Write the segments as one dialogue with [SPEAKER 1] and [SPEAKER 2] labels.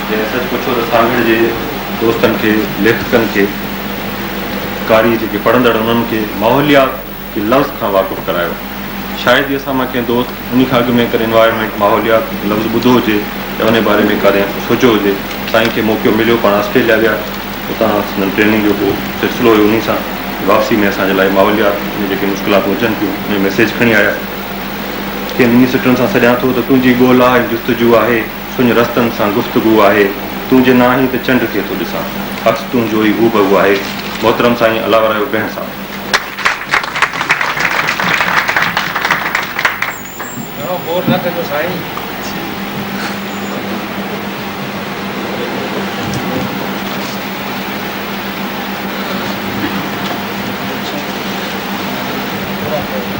[SPEAKER 1] जैं सच पुछो त सांगड़ जे दोस्तनि खे, लेखकनि खे, कारी जेके पढ़ंदड़ उन्हनि खे माहौलियात के लफ़्ज़ खां वाक़ुफ़ु करायो। शायदि ई असां मां कंहिं दोस्त उन खां अॻु में करे इन्वायरमेंट माहौलियात लफ़्ज़ ॿुधो हुजे या उन बारे में कॾहिं सोचियो हुजे। साईं खे मौक़ो मिलियो, पाण ऑस्ट्रेलिया विया, उतां ट्रेनिंग जो को सिलसिलो हुयो, उन सां वापसी में असांजे लाइ माहौलियात में जेके मुश्किलातूं अचनि थियूं उन मैसेज खणी आया। कंहिं मिनिस्टरनि सां सॾियां थो त तुंहिंजी ॻोल्हा ऐं जुस्तजू आहे, सुञ रस्तनि सां गुफ़्तगू आहे, तूं जे न आहीं त चंड खे थो ॾिसां, अक्स तुंहिंजो ई हू बहू आहे। मोहतरम साईं अलावर जो भेण साहब।
[SPEAKER 2] बोर न कजो साईं।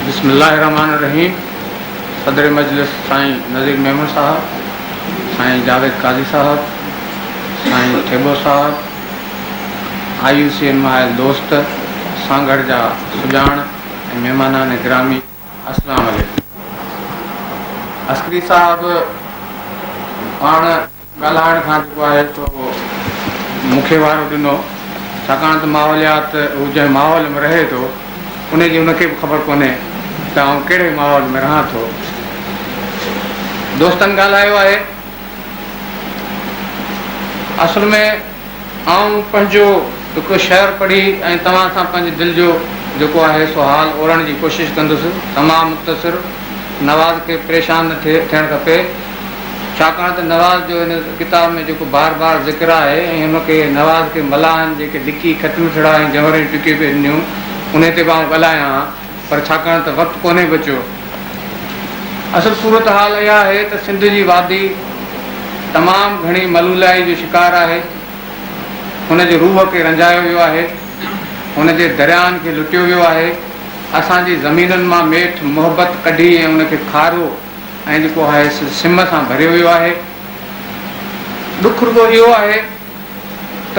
[SPEAKER 2] बिस्मिल्लाहिर्रहमानिर्रहीम। सदर मजलिस साईं नज़ीर मेमन साहब, साईं जावेद काजी साहब, साईं ठेबो साहब, IUCN माहिल दोस्त, सांगड़ जा सुजान ऐं महिमानान ग्रामी, अस्सलाम वालेकुम। अस्करी साहब पाण ॻाल्हाइण खां जेको आहे तो मूंखे वारो ॾिनो, छाकाणि त माहौलियात हू जंहिं माहौल में रहे थो उनजी उनखे बि ख़बर कोन्हे त आउं कहिड़े माहौल में रहां थो। दोस्तनि ॻाल्हायो आहे, असल में आउं पंहिंजो हिकु शेर पढ़ी ऐं तव्हां सां पंहिंजे दिलि जो जेको आहे सो हाल ओढ़ण जी कोशिशि कंदुसि। तमामु मुख़्तसिर, नवाज़ खे परेशान न थियणु खपे, छाकाणि त नवाज़ जो हिन किताब में जेको बार बार ज़िक्र आहे ऐं हुनखे नवाज़ खे मलाहनि जेके लिकी ख़त में छड़ा ऐं जंवरियूं टुकी पे ॾिनियूं उन ते बि आउं ॻाल्हायां, पर छाकाणि त वक़्तु कोन्हे बचियो। असल सूरत हाल इहा आहे त सिंध जी वादी तमामु घणी मलूलाई जो शिकार आहे। हुनजे रूह खे रंजायो वियो आहे, हुनजे दरियानि खे लुटियो वियो आहे, असांजी ज़मीनुनि मां मेठ मोहबत कढी ऐं उनखे खारो ऐं जेको आहे सिम सां भरियो वियो आहे। ॾुख रुॻो इहो आहे त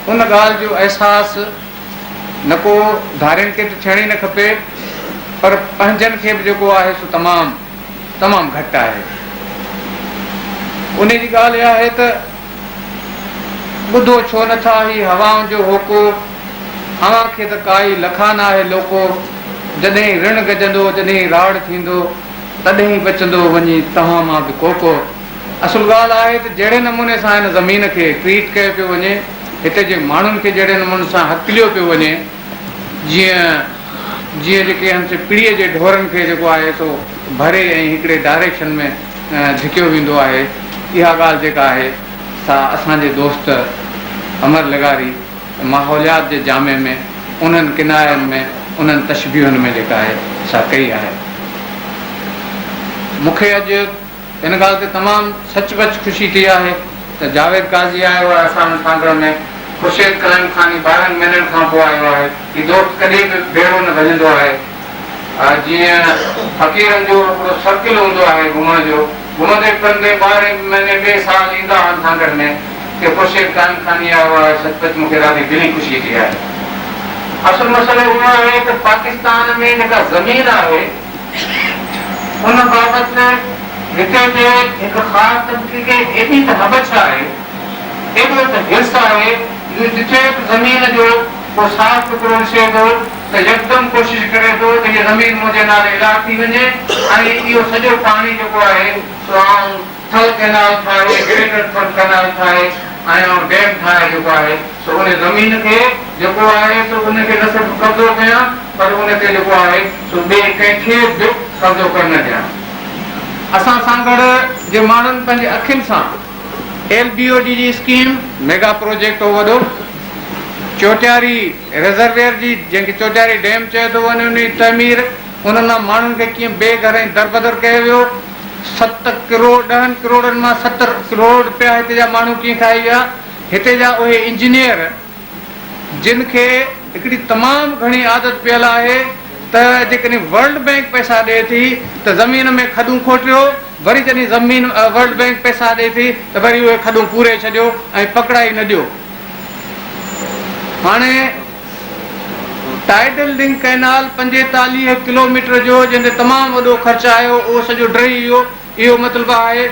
[SPEAKER 2] उन ॻाल्हि जो अहसासु न को धारियुनि खे त थियण ई न खपे, पर पंहिंजनि खे बि जेको आहे सो तमामु घटि आहे। उन जी ॻाल्हि इहा आहे त ॿुधो छो नथा ही हवाउनि जो होको, हवा खे त काई लखा न आहे लोको, जॾहिं ऋण गजंदो जॾहिं राड़ थींदो तॾहिं बचंदो वञी तव्हां मां बि कोको। असल ॻाल्हि आहे त जहिड़े नमूने सां हिन ज़मीन खे ट्रीट कयो पियो वञे, हिते जे माण्हुनि खे जहिड़े नमूने सां हकिलियो पियो वञे, जीअं जेके हमसे पीढ़ीअ जे ढोरनि खे जेको आहे सो भरे ऐं हिकिड़े डायरेक्शन में धिकियो वेंदो आहे, इहा ॻाल्हि जेका आहे सा असांजे दोस्त अमर लगारी माहौलियात जे जामे में उन्हनि किनायनि में उन्हनि तशबीहुनि में जेका आहे सा कई आहे। मूंखे अॼु हिन ॻाल्हि ते तमामु सचपच ख़ुशी थी आहे त जावेद काज़ी आयो आहे असां सांगड़ में, ख़ुर्शीद कलाम खानी 12 महीननि खां पोइ आयो आहे। हीउ दोस्त कॾहिं बि भेड़ो न भॼंदो आहे। जीअं फ़क़ीरनि जो हिकिड़ो सर्किल हूंदो आहे घुमण जो, घुमंदे फिरंदे 12 महीने ॿिए साल ईंदा आहिनि सांगड़ में, कि ख़ुर्शीद कलाम खानी आयो आहे। सचपच मूंखे ॾाढी दिली ख़ुशी थी आहे। असल मसइलो इहो आहे त पाकिस्तान में जेका ज़मीन आहे उन बाबति हिते जे हिकु ख़ासि तबक़े खे एॾी त हबछ आहे, एॾो त हिर्स आहे, जिथे ज़मीन जो को साफ़ सुथिरो ॾिसे थो त यकदमि कोशिशि करे थो त हीअ ज़मीन मुंहिंजे नाले इलाही थी वञे ऐं इहो सॼो पाणी जेको आहे सो थल कैनाल ठाहे, ग्रेटर थल कैनाल ठाहे ऐं डैम ठाहे जेको आहे सो उन ज़मीन खे जेको आहे सो उनखे न सिर्फ़ु कब्ज़ो कयां, पर उनते जेको आहे सो ॿिए कंहिंखे बि कब्ज़ो करे न ॾियां। असां सांगड़ जे माण्हुनि पंहिंजे अखियुनि सां LBOD जी स्कीम, मेगा प्रोजेक्ट हो वॾो, चोटियारी रिजर्वेयर जी जंहिंखे चोटियारी डैम चए थो वञे, उन जी तमीर उन्हनि माण्हुनि खे कीअं बेघर ऐं दरबदर कयो वियो। 7 करोड़ 10 करोड़नि मां 70 करोड़ रुपया हिते जा माण्हू कीअं खाई विया। हिते जा उहे इंजीनियर जिन खे हिकिड़ी तमामु घणी आदत पियल आहे त जेकॾहिं वर्ल्ड बैंक पैसा ॾिए थी त ज़मीन में खॾूं खोटियो, वरी जॾहिं ज़मीन वर्ल्ड बैंक पैसा ॾिए थी त वरी उहे खॾूं पूरे छॾियो ऐं पकड़ाई न ॾियो। हाणे टाइडल लिंक कैनाल 45 किलोमीटर जो जंहिंते तमामु वॾो ख़र्चु आयो, उहो सॼो ड्रही वियो। इहो मतिलबु आहे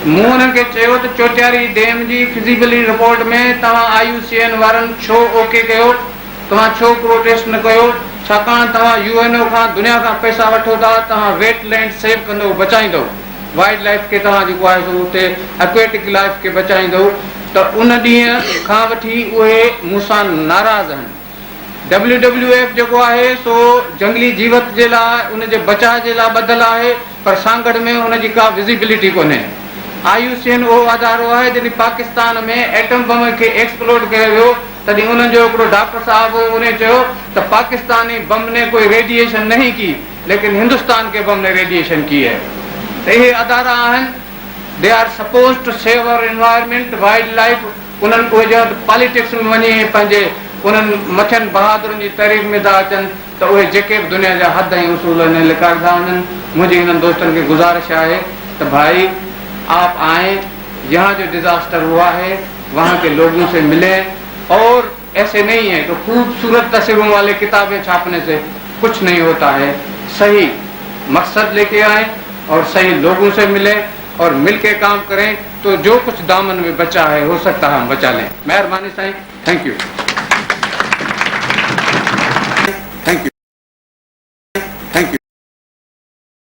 [SPEAKER 2] मूं हुननि खे चयो त चोटियारी डैम जी फिज़िबिलिटी रिपोर्ट में तव्हां IUCN वारनि छो ओके कयो, तव्हां छो प्रोटेस्ट न कयो? छाकाणि तव्हां UNO खां दुनिया खां पैसा वठो था, तव्हां वेटलैंड सेव कंदो, बचाईंदो, वाइल्ड लाइफ खे तव्हां जेको आहे सो उते एक्वेटिक लाइफ खे बचाईंदो। त उन ॾींहं खां वठी उहे मूंसां नाराज़ आहिनि। WWF जेको आहे सो जंगली जीवत जे लाइ, उनजे बचाव जे लाइ ॿधल आहे, पर सांगड़ में उनजी का विज़िबिलिटी कोन्हे। IUCN उहो अदारो आहे जॾहिं पाकिस्तान में एटम बम खे एक्सप्लोड कयो वियो, तॾहिं उन्हनि जो हिकिड़ो डॉक्टर साहब उन चयो त पाकिस्तानी बम ने कोई रेडिएशन नहीं की, लेकिन हिंदुस्तान के बम ने रेडिएशन की है। त इहे अदारा आहिनि, they are suppose to save our environment, wildlife. उन्हनि उहे ॼण पॉलिटिक्स में वञी पंहिंजे उन्हनि मथियनि बहादुरनि जी तारीफ़ में था अचनि, त उहे जेके बि दुनिया जा हद ऐं उसूल आहिनि लिकाईंदा वञनि। मुंहिंजी हिननि दोस्तनि खे गुज़ारिश आहे त भाई आप आए, यहाँ जो डिजास्टर हुआ है वहाँ के लोगों से मिले, और ऐसे नहीं है तो खूबसूरत तस्वीरों वाले किताबें छापने से कुछ नहीं होता है। सही मकसद लेके आए और सही लोगों से मिले और मिलके काम करें, तो जो कुछ दामन में बचा है हो सकता है हम बचा लें। मेहरबानी साईं, थैंक यू, थैंक यू।